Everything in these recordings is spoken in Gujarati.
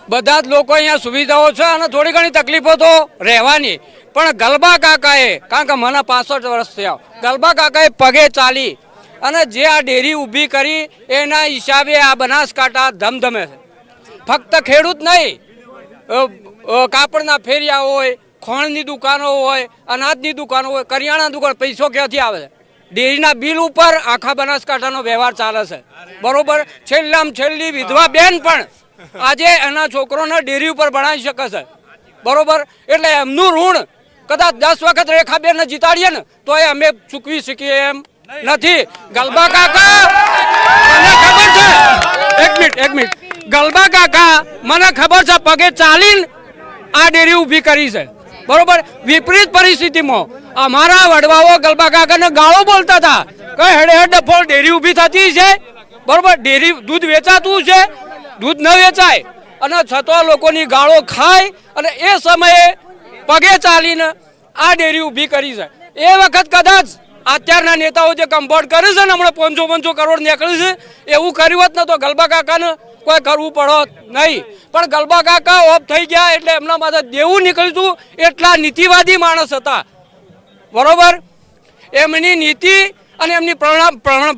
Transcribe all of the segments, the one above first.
બધા જ લોકો અહીંયા સુવિધાઓ છે અને થોડી ઘણી તકલીફો તો રહેવાની, પણ ગલબા કાકાએ, કારણ કે મને 65 વર્ષ થયા, ગલબા કાકાએ પગે ચાલી અને જે આ ડેરી ઊભી કરી એના હિસાબે આ બનાસકાંઠા ધમધમે છે. ફક્ત ખેડૂત નહીં, કાપડના ફેરિયા હોય, ખોણની દુકાનો હોય, અનાજની દુકાનો હોય, કરિયાણા દુકાન, પૈસો ક્યાંથી આવે છે? ડેરીના બિલ ઉપર આખા બનાસકાંઠાનો વ્યવહાર ચાલે છે, બરોબર. છેલ્લામાં છેલ્લી વિધવા બેન પણ આજે એના છોકરોને ડેરી ઉપર ભણાવી શકે છે, બરોબર. એટલે એમનું ઋણ કદાચ 10 વખત રેખાબેનને જીતાડીએ ને તો એ અમે ચૂકવી શકીએ એમ નથી. ગલબા કાકા મને ખબર છે, એક મિનિટ, ગલબા કાકા મને ખબર છે પગે ચાલીને આ ડેરી ઊભી કરી છે, બરોબર. વિપરીત પરિસ્થિતિમાં અમારા વડવાઓ ગલબા કાકાને ગાળો બોલતા હતા કે હેડે હેડ ડફોળ ડેરી ઊભી થતી છે, બરોબર. ડેરી દૂધ વેચાતું છે, દૂધ ન વેચાય, અને છતાં લોકોની ગાળો ખાય અને એ સમયે પગે ચાલીને આ ડેરી ઊભી કરી છે. એ વખત કદાચ અત્યારના નેતાઓ જે કમ્પાઉન્ડ કરે છે ને, હમણાં 500 કરોડ નીકળ્યું છે, એવું કર્યું હોત ને તો ગલબા કાકાને કોઈ કરવું પડત નહીં. પણ ગલબા કાકા ઓફ થઈ ગયા એટલે એમના માટે દેવું નીકળ્યું હતું. એટલા નીતિવાદી માણસ હતા, બરોબર. એમની નીતિ અને એમની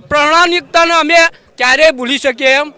પ્રમાણિકતાને અમે ક્યારેય ભૂલી શકીએ એમ